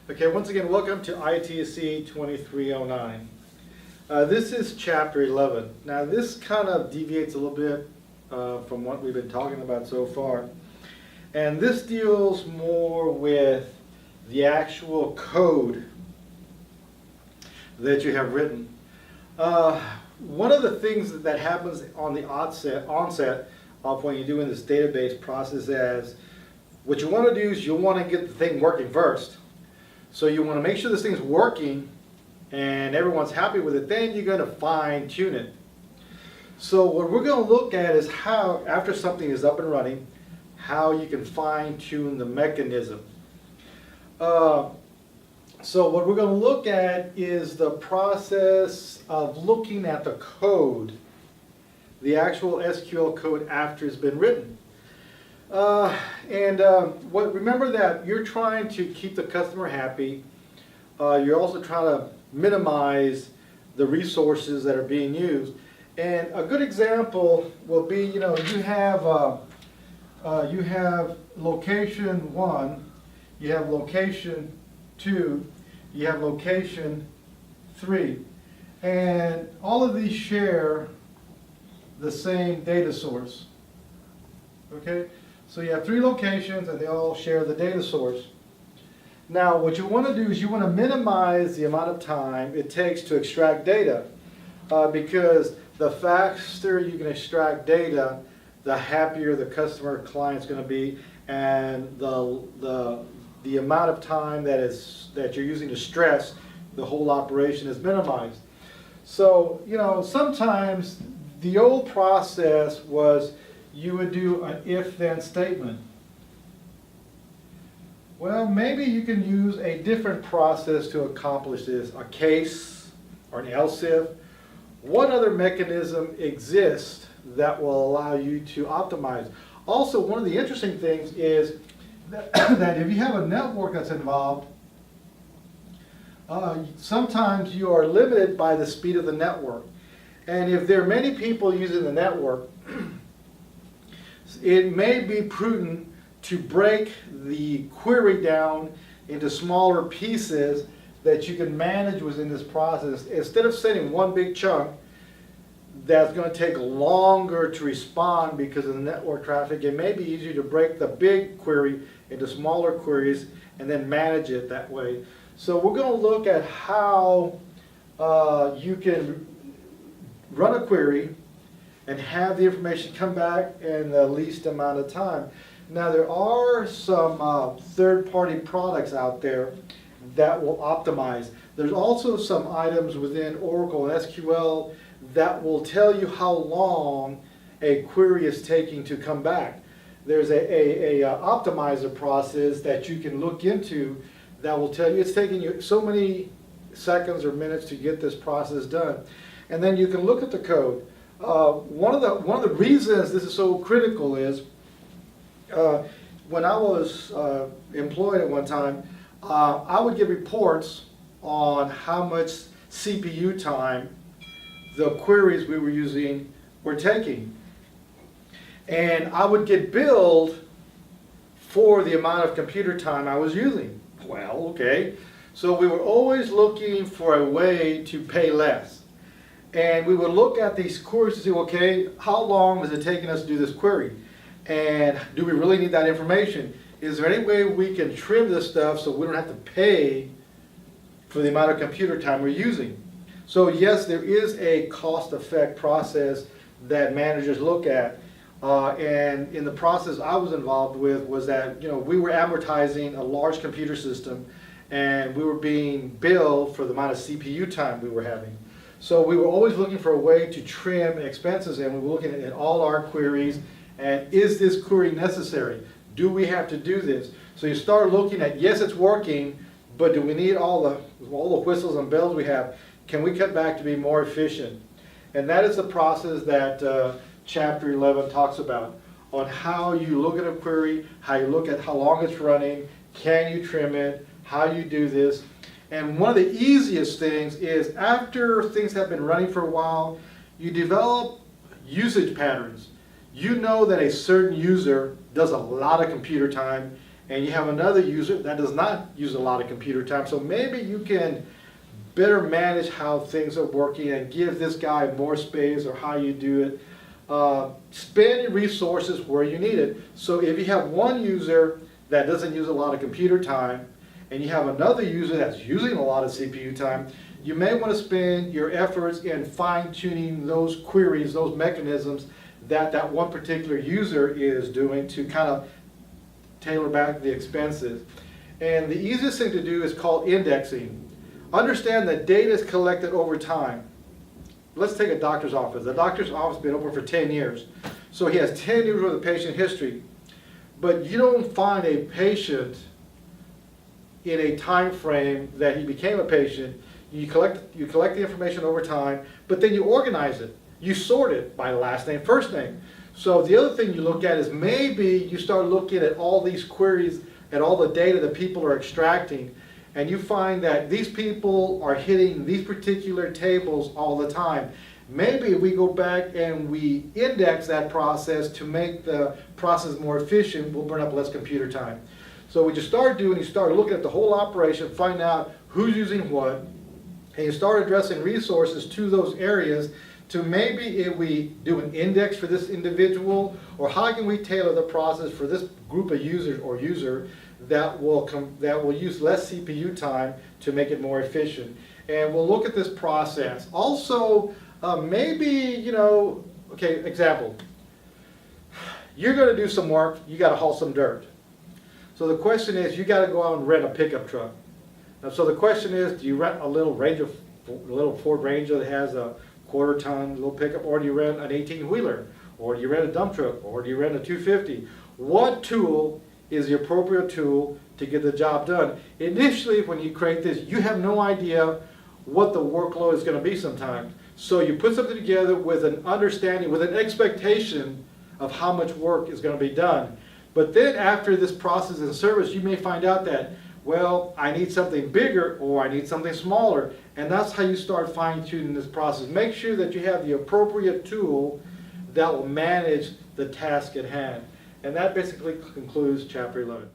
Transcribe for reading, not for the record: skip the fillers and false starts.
Okay, once again, welcome to ITSE2309. This is chapter 11. Now this kind of deviates a little bit from what we've been talking about so far. And this deals more with the actual code that you have written. One of the things that happens on the onset of when you're doing this database process is, what you want to do is you want to get the thing working first. So you want to make sure this thing's working and everyone's happy with it, then you're going to fine tune it. So what we're going to look at is how, after something is up and running, how you can fine tune the mechanism. So what we're going to look at is the process of looking at the code, the actual SQL code after it's been written. Remember that you're trying to keep the customer happy. You're also trying to minimize the resources that are being used. And a good example will be, you have location 1, you have location 2, you have location 3, and all of these share the same data source. Okay? So you have 3 locations and they all share the data source. Now what you want to do is you want to minimize the amount of time it takes to extract data, because the faster you can extract data, the happier the customer client's going to be, and the amount of time that you're using to stress the whole operation is minimized. So sometimes the old process was you would do an if-then statement. Well, maybe you can use a different process to accomplish this, a case or an else if. What other mechanism exists that will allow you to optimize? Also, one of the interesting things is that if you have a network that's involved, sometimes you are limited by the speed of the network. And if there are many people using the network, it may be prudent to break the query down into smaller pieces that you can manage within this process. Instead of sending one big chunk that's going to take longer to respond because of the network traffic, it may be easier to break the big query into smaller queries and then manage it that way. So we're going to look at how you can run a query and have the information come back in the least amount of time. Now there are some third-party products out there that will optimize. There's also some items within Oracle and SQL that will tell you how long a query is taking to come back. There's a optimizer process that you can look into that will tell you it's taking you so many seconds or minutes to get this process done. And then you can look at the code. One of the reasons this is so critical is when I was employed at one time, I would get reports on how much CPU time the queries we were using were taking. And I would get billed for the amount of computer time I was using. Well, okay. So we were always looking for a way to pay less. And we would look at these queries to see, okay, how long is it taking us to do this query? And do we really need that information? Is there any way we can trim this stuff so we don't have to pay for the amount of computer time we're using? So yes, there is a cost-effect process that managers look at. And in the process I was involved with was that we were amortizing a large computer system and we were being billed for the amount of CPU time we were having. So we were always looking for a way to trim expenses, and we were looking at all our queries and is this query necessary? Do we have to do this? So you start looking at, yes, it's working, but do we need all the whistles and bells we have? Can we cut back to be more efficient? And that is the process that Chapter 11 talks about, on how you look at a query, how you look at how long it's running, can you trim it, how you do this. And one of the easiest things is after things have been running for a while, you develop usage patterns. You know that a certain user does a lot of computer time and you have another user that does not use a lot of computer time. So maybe you can better manage how things are working and give this guy more space, or how you do it. Spend resources where you need it. So if you have one user that doesn't use a lot of computer time, and you have another user that's using a lot of CPU time, you may want to spend your efforts in fine-tuning those queries, those mechanisms that one particular user is doing to kind of tailor back the expenses. And the easiest thing to do is called indexing. Understand that data is collected over time. Let's take a doctor's office. The doctor's office has been open for 10 years. So he has 10 years worth of patient history. But you don't find a patient in a time frame that he became a patient. You collect the information over time, but then you organize it. You sort it by last name, first name. So the other thing you look at is maybe you start looking at all these queries, at all the data that people are extracting, and you find that these people are hitting these particular tables all the time. Maybe we go back and we index that process to make the process more efficient, we'll burn up less computer time. So what you start doing, you start looking at the whole operation, find out who's using what, and you start addressing resources to those areas to maybe if we do an index for this individual, or how can we tailor the process for this group of users or user that will use less CPU time to make it more efficient. And we'll look at this process. Also, maybe, okay, example. You're going to do some work, you got to haul some dirt. So the question is, you got to go out and rent a pickup truck. Now, so the question is, do you rent a little Ford Ranger that has a quarter-ton little pickup, or do you rent an 18-wheeler, or do you rent a dump truck, or do you rent a 250? What tool is the appropriate tool to get the job done? Initially, when you create this, you have no idea what the workload is going to be sometimes. So you put something together with an understanding, with an expectation of how much work is going to be done. But then after this process and service, you may find out that, well, I need something bigger, or I need something smaller. And that's how you start fine-tuning this process. Make sure that you have the appropriate tool that will manage the task at hand. And that basically concludes Chapter 11.